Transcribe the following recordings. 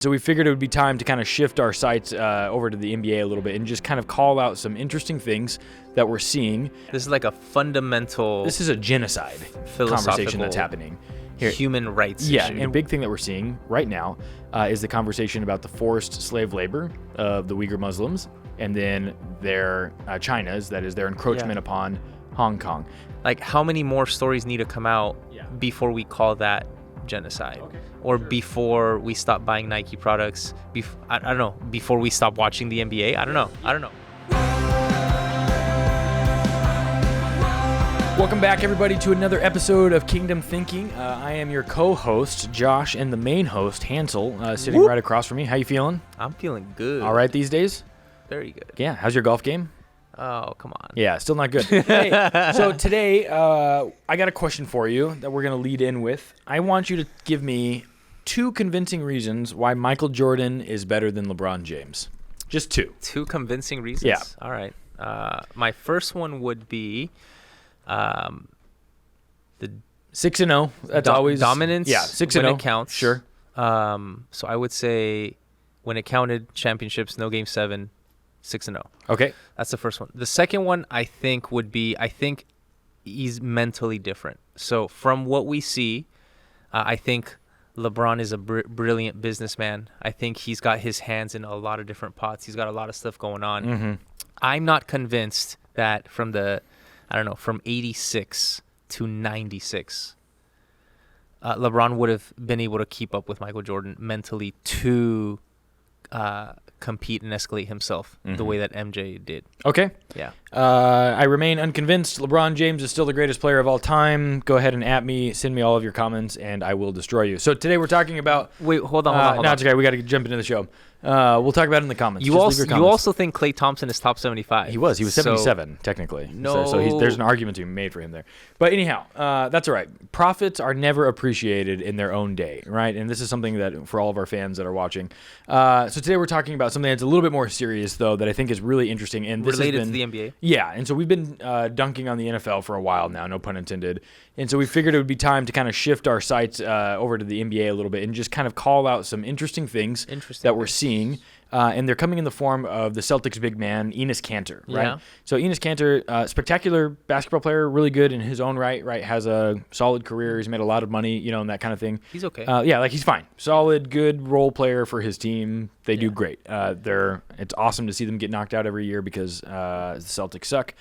So we figured it would be time to kind of shift our sights over to the NBA a little bit and just kind of call out some interesting things that we're seeing. This is like a fundamental... This is a genocide conversation that's happening here. Human rights issue. And a big thing that we're seeing right now is the conversation about the forced slave labor of the Uyghur Muslims and then their China's, that is their encroachment upon Hong Kong. Like, how many more stories need to come out before we call that genocide? Or before we stop buying Nike products? I don't know. Before we stop watching the NBA? I don't know. Welcome back, everybody, to another episode of Kingdom Thinking. I am your co-host, Josh, and the main host, Hansel, sitting right across from me. How you feeling? I'm feeling good. All right these days? Very good. Yeah. How's your golf game? Oh, come on. Yeah, still not good. Hey, so today, I got a question for you that we're going to lead in with. I want you to give me 2 convincing reasons why Michael Jordan is better than LeBron James. Just 2. 2 convincing reasons? Yeah. All right. My first one would be the 6-0. That's always dominance. Yeah, 6-0. When it counts. Sure. So I would say when it counted, championships, no Game 7, 6-0. Okay. That's the first one. The second one, I think he's mentally different. So from what we see, I think LeBron is a brilliant businessman. I think he's got his hands in a lot of different pots. He's got a lot of stuff going on. Mm-hmm. I'm not convinced that from 86 to 96, LeBron would have been able to keep up with Michael Jordan mentally to compete and escalate himself the way that MJ did. Okay. Yeah. I remain unconvinced. LeBron James is still the greatest player of all time. Go ahead and at me, send me all of your comments, and I will destroy you. So today we're talking about... Wait, hold on. No, it's okay. We got to jump into the show. We'll talk about it in the comments. You also think Klay Thompson is top 75. He was 77, technically. No. So there's an argument to be made for him there. But anyhow, that's all right. Profits are never appreciated in their own day, right? And this is something that for all of our fans that are watching. So today we're talking about something that's a little bit more serious, though, that I think is really interesting. And this related to the NBA? Yeah, and so we've been dunking on the NFL for a while now, no pun intended. And so we figured it would be time to kind of shift our sights over to the NBA a little bit and just kind of call out some interesting things that we're seeing. And they're coming in the form of the Celtics big man, Enes Kanter, right? Yeah. So Enes Kanter, spectacular basketball player, really good in his own right, has a solid career. He's made a lot of money, and that kind of thing. He's okay. He's fine. Solid, good role player for his team. They do great. It's awesome to see them get knocked out every year because the Celtics suck.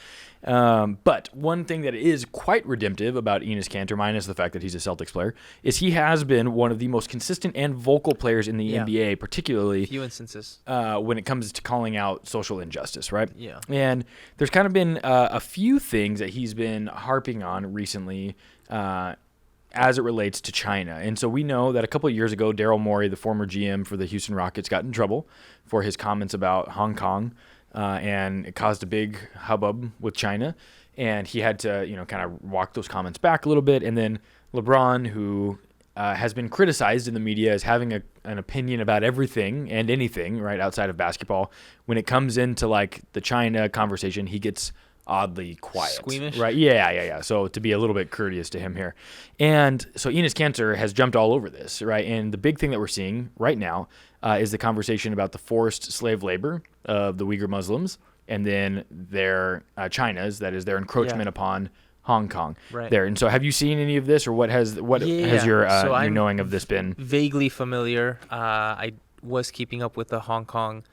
But one thing that is quite redemptive about Enes Kanter, minus the fact that he's a Celtics player, is he has been one of the most consistent and vocal players in the NBA, particularly few instances when it comes to calling out social injustice, right? Yeah. And there's kind of been a few things that he's been harping on recently as it relates to China. And so we know that a couple of years ago, Daryl Morey, the former GM for the Houston Rockets, got in trouble for his comments about Hong Kong. And it caused a big hubbub with China, and he had to, kind of walk those comments back a little bit. And then LeBron, who has been criticized in the media as having an opinion about everything and anything, right, outside of basketball, when it comes into like the China conversation, he gets oddly quiet. Squeamish? Right? Yeah. So to be a little bit courteous to him here. And so Enes Kanter has jumped all over this, right? And the big thing that we're seeing right now is the conversation about the forced slave labor of the Uyghur Muslims and then their China's, that is their encroachment upon Hong Kong. Right. There. And so have you seen any of this, or what has your knowing of this been? Vaguely familiar. I was keeping up with the Hong Kong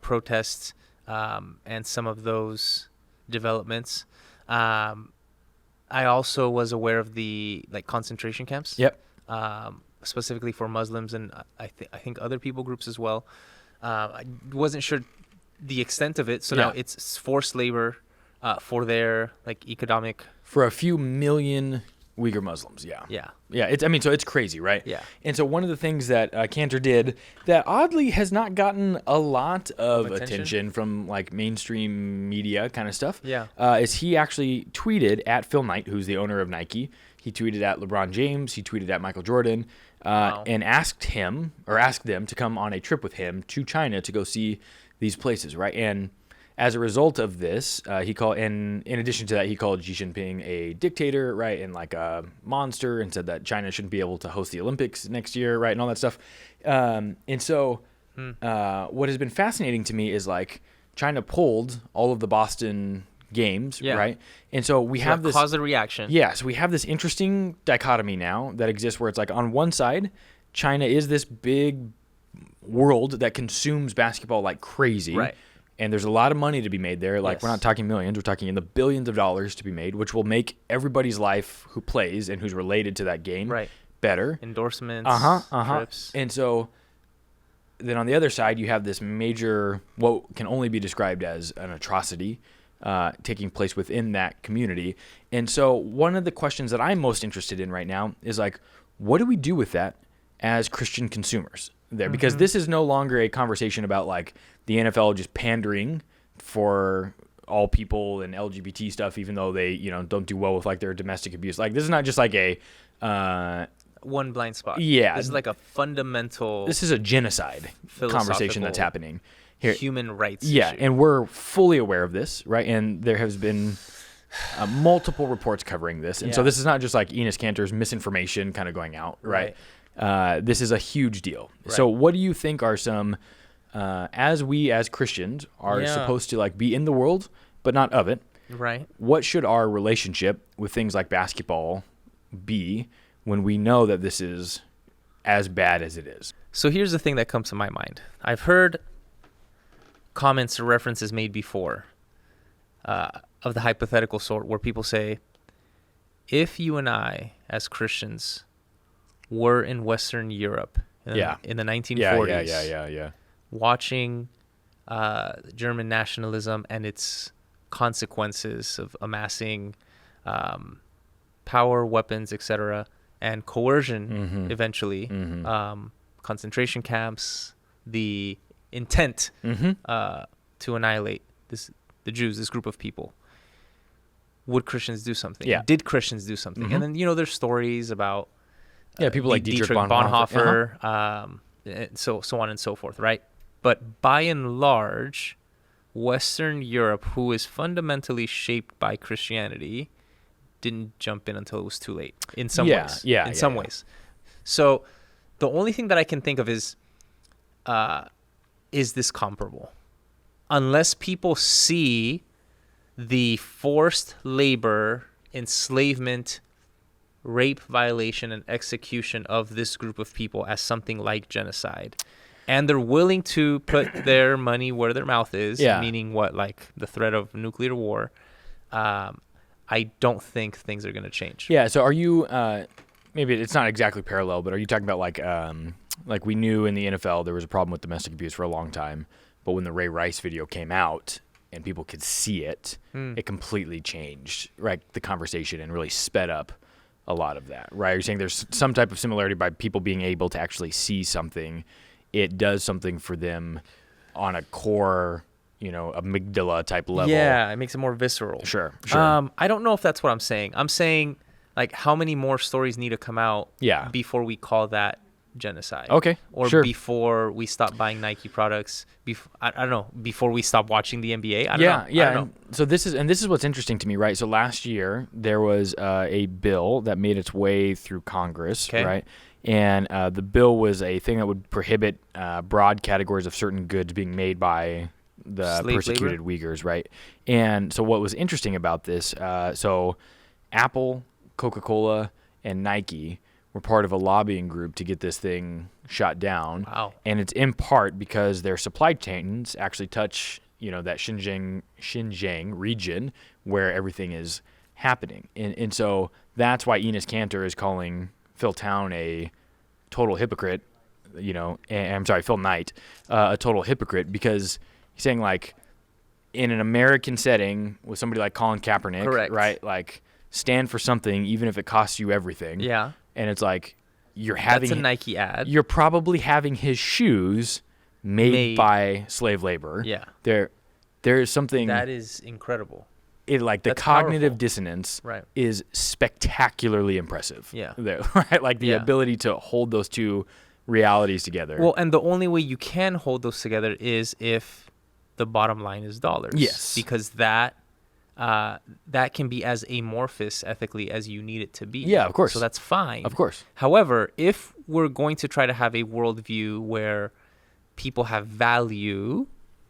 protests and some of those developments. I also was aware of the concentration camps. Yep. Specifically for Muslims and I think other people groups as well. I wasn't sure the extent of it. So now it's forced labor for their economic. For a few million Uyghur Muslims. Yeah. So it's crazy, right? Yeah. And so one of the things that Kanter did that oddly has not gotten a lot of attention from mainstream media kind of stuff. Yeah. Is he actually tweeted at Phil Knight, who's the owner of Nike. He tweeted at LeBron James. He tweeted at Michael Jordan, and asked them to come on a trip with him to China to go see these places, right? And as a result of this, in addition to that, he called Xi Jinping a dictator, right, and a monster, and said that China shouldn't be able to host the Olympics next year, right, and all that stuff. And so what has been fascinating to me is like China pulled all of the Boston games, right? And so we have this cause and reaction. Yeah, so we have this interesting dichotomy now that exists where it's like on one side, China is this big world that consumes basketball like crazy. Right. And there's a lot of money to be made there. Like, Yes. we're not talking millions, we're talking in the billions of dollars to be made, which will make everybody's life who plays and who's related to that game better. Endorsements, trips. And so then on the other side, you have this major, what can only be described as an atrocity taking place within that community. And so one of the questions that I'm most interested in right now is like, what do we do with that as Christian consumers there? Because this is no longer a conversation about like the NFL just pandering for all people and LGBT stuff, even though they, don't do well with like their domestic abuse. Like, this is not just like a one blind spot. Yeah. This is like a fundamental. This is a genocide conversation that's happening here. Human rights. Yeah, issue. and we're fully aware of this, right? And there has been multiple reports covering this. And so this is not just like Enes Kanter's misinformation kind of going out, right? This is a huge deal. Right. So what do you think are some, as we as Christians are supposed to like be in the world, but not of it, right? What should our relationship with things like basketball be when we know that this is as bad as it is? So here's the thing that comes to my mind. I've heard comments or references made before of the hypothetical sort where people say, if you and I as Christians were in Western Europe in the 1940s watching German nationalism and its consequences of amassing power, weapons, etc., and coercion eventually, concentration camps, the intent to annihilate the Jews, this group of people. Would Christians do something? Yeah. Did Christians do something? And then, there's stories about people like Dietrich Bonhoeffer, so on and so forth, right? But by and large, Western Europe, who is fundamentally shaped by Christianity, didn't jump in until it was too late in some ways. In some ways. So the only thing that I can think of is this comparable? Unless people see the forced labor, enslavement, rape, violation, and execution of this group of people as something like genocide, and they're willing to put their money where their mouth is, meaning what, like the threat of nuclear war, I don't think things are going to change. Yeah, so are you, maybe it's not exactly parallel, but are you talking about like we knew in the NFL there was a problem with domestic abuse for a long time, but when the Ray Rice video came out and people could see it, it completely changed, right, the conversation and really sped up a lot of that, right? You're saying there's some type of similarity by people being able to actually see something. It does something for them on a core, amygdala type level. Yeah, it makes it more visceral. Sure. I don't know if that's what I'm saying. I'm saying, like, how many more stories need to come out before we call that genocide? Okay, or before we stop buying Nike products. I don't know. Before we stop watching the NBA. I don't know. Yeah. I don't know. So this is what's interesting to me, right? So last year there was a bill that made its way through Congress, right? And the bill was a thing that would prohibit broad categories of certain goods being made by the Slave persecuted labor? Uyghurs, right? And so what was interesting about this, so Apple, Coca-Cola, and Nike were part of a lobbying group to get this thing shut down. Wow. And it's in part because their supply chains actually touch, that Xinjiang region where everything is happening. And so that's why Enes Kanter is calling Phil Town a total hypocrite, and I'm sorry, Phil Knight, a total hypocrite, because he's saying, like, in an American setting with somebody like Colin Kaepernick, right? Like, stand for something even if it costs you everything. Yeah. And it's like, that's a Nike ad. You're probably having his shoes made by slave labor. Yeah. There is something that is incredible. The cognitive dissonance is spectacularly impressive. Yeah. Right? Like the ability to hold those two realities together. Well, and the only way you can hold those together is if the bottom line is dollars. Yes. Because that can be as amorphous ethically as you need it to be. Yeah, of course. So that's fine. Of course. However, if we're going to try to have a worldview where people have value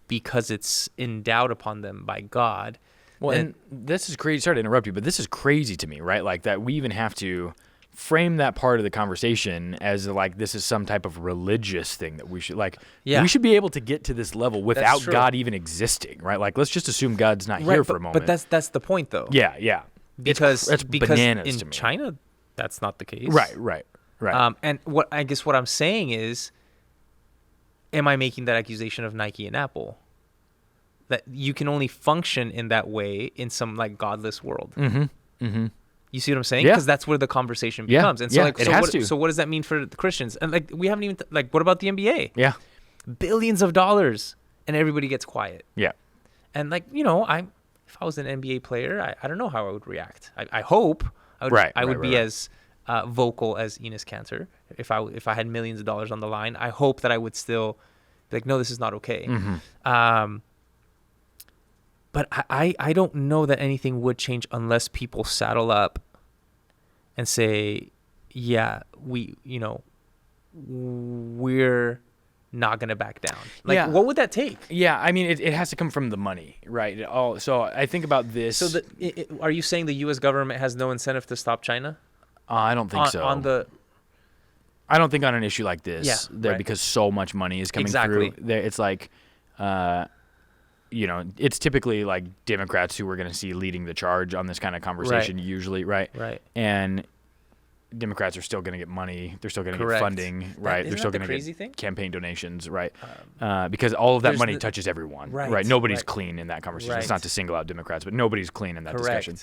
because it's endowed upon them by God. Well, and this is crazy. Sorry to interrupt you, but this is crazy to me, right? Like that we even have to frame that part of the conversation as like this is some type of religious thing that we should like. Yeah. We should be able to get to this level without true. God even existing, right? Like let's just assume God's not here for a moment. But that's the point, though. Yeah, yeah. Because bananas to in me. China, that's not the case. Right. And what I'm saying is, am I making that accusation of Nike and Apple? That you can only function in that way in some like godless world. Mm-hmm. You see what I'm saying? Yeah. Because that's where the conversation becomes. And so, yeah, like, it has to. So what does that mean for the Christians? And like, we haven't even like, what about the NBA? Yeah. Billions of dollars, and everybody gets quiet. Yeah. And like, if I was an NBA player, I don't know how I would react. I hope I would be as vocal as Enes Kanter. If I had millions of dollars on the line, I hope that I would still be like, no, this is not okay. Mm-hmm. But I don't know that anything would change unless people saddle up and say, yeah, we're not going to back down. Like, what would that take? Yeah, I mean, it has to come from the money, right? So I think about this. So are you saying the U.S. government has no incentive to stop China? I don't think so. I don't think on an issue like this, because so much money is coming through. It's like, it's typically like Democrats who we're going to see leading the charge on this kind of conversation usually, right? Right. And Democrats are still going to get money. They're still going to get funding, right? They're still going to get campaign donations, right? Because all of that money touches everyone, right? Nobody's clean in that conversation. Right. It's not to single out Democrats, but nobody's clean in that discussion.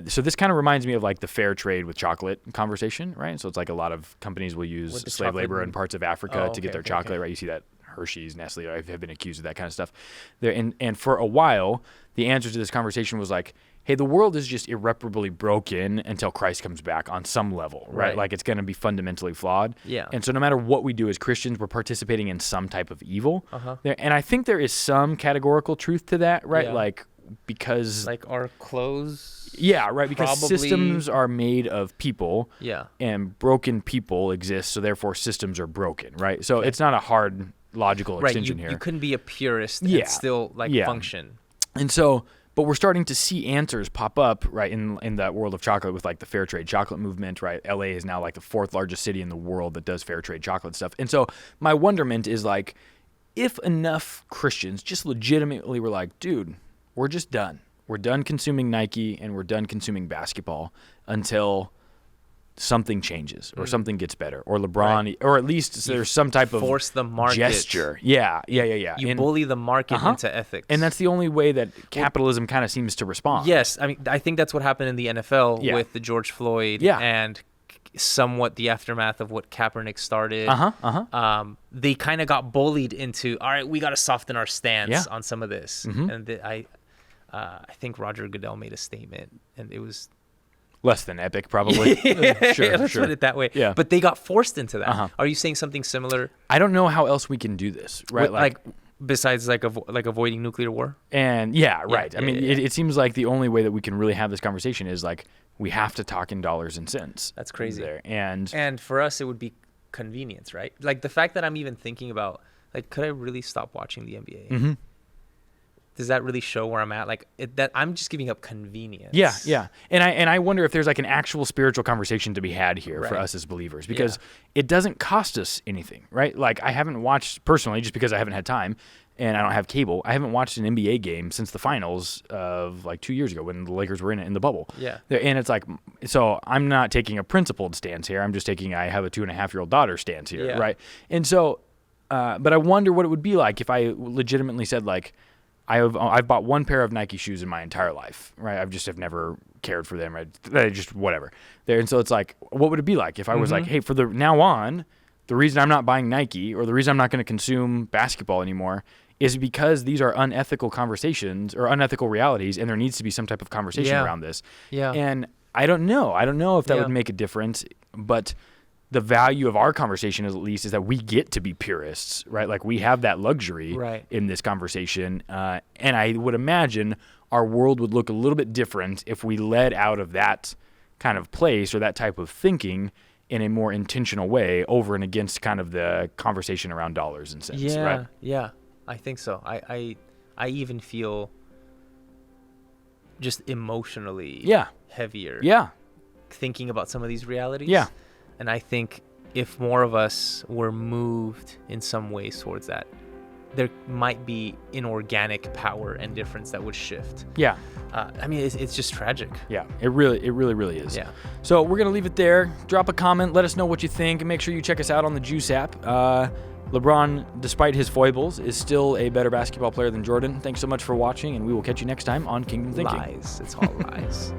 So this kind of reminds me of like the fair trade with chocolate conversation, right? So it's like a lot of companies will use slave labor in parts of Africa to get their chocolate, right? You see that Hershey's, Nestle, have been accused of that kind of stuff. And for a while, the answer to this conversation was like, hey, the world is just irreparably broken until Christ comes back on some level, right? Like it's going to be fundamentally flawed. Yeah. And so no matter what we do as Christians, we're participating in some type of evil. And I think there is some categorical truth to that, right? Yeah. Like because like our clothes. Yeah, right. Because systems are made of people. Yeah. And broken people exist, so therefore systems are broken, right? So it's not a hard logical extension here. You couldn't be a purist and still function. And so, but we're starting to see answers pop up, right, in that world of chocolate with like the fair trade chocolate movement, right? LA is now like the 4th largest city in the world that does fair trade chocolate stuff. And so my wonderment is like, if enough Christians just legitimately were like, dude, we're just done. We're done consuming Nike and we're done consuming basketball until something changes or something gets better, or LeBron, or at least there's some type of force the market gesture. Yeah. You bully the market into ethics, and that's the only way that capitalism kind of seems to respond. Yes, I mean I think that's what happened in the NFL with the George Floyd and somewhat the aftermath of what Kaepernick started. They kind of got bullied into, all right, we got to soften our stance on some of this, and I think Roger Goodell made a statement, and it was less than epic, probably. Let's put it that way. Yeah. But they got forced into that. Are you saying something similar? I don't know how else we can do this, right? Like besides like avoiding nuclear war? And right. I mean, it seems like the only way that we can really have this conversation is like we have to talk in dollars and cents. That's crazy. There. And for us, it would be convenience, right? Like the fact that I'm even thinking about, like, could I really stop watching the NBA? Mm-hmm. Does that really show where I'm at? Like that I'm just giving up convenience. Yeah. And I wonder if there's like an actual spiritual conversation to be had here for us as believers, because it doesn't cost us anything, right? Like I haven't watched personally, just because I haven't had time and I don't have cable. I haven't watched an NBA game since the finals of like 2 years ago when the Lakers were in the bubble. Yeah. And it's like, so I'm not taking a principled stance here. I'm just taking, I have a 2.5-year-old daughter stance here. Right. And so, but I wonder what it would be like if I legitimately said like, I've bought one pair of Nike shoes in my entire life, right? I've never cared for them, right? Just whatever. And so it's like, what would it be like if I was like, hey, for the now on, the reason I'm not buying Nike or the reason I'm not going to consume basketball anymore is because these are unethical conversations or unethical realities, and there needs to be some type of conversation around this. Yeah. And I don't know if that would make a difference, but the value of our conversation is that we get to be purists, right? Like we have that luxury in this conversation. And I would imagine our world would look a little bit different if we led out of that kind of place or that type of thinking in a more intentional way over and against kind of the conversation around dollars and cents, right? Yeah, I think so. I even feel just emotionally heavier thinking about some of these realities. Yeah. And I think if more of us were moved in some ways towards that, there might be inorganic power and difference that would shift. Yeah. I mean, it's just tragic. Yeah, it really is. Yeah. So we're going to leave it there. Drop a comment. Let us know what you think. And make sure you check us out on the JUCE app. LeBron, despite his foibles, is still a better basketball player than Jordan. Thanks so much for watching, and we will catch you next time on Kingdom Thinking. Lies. It's all lies.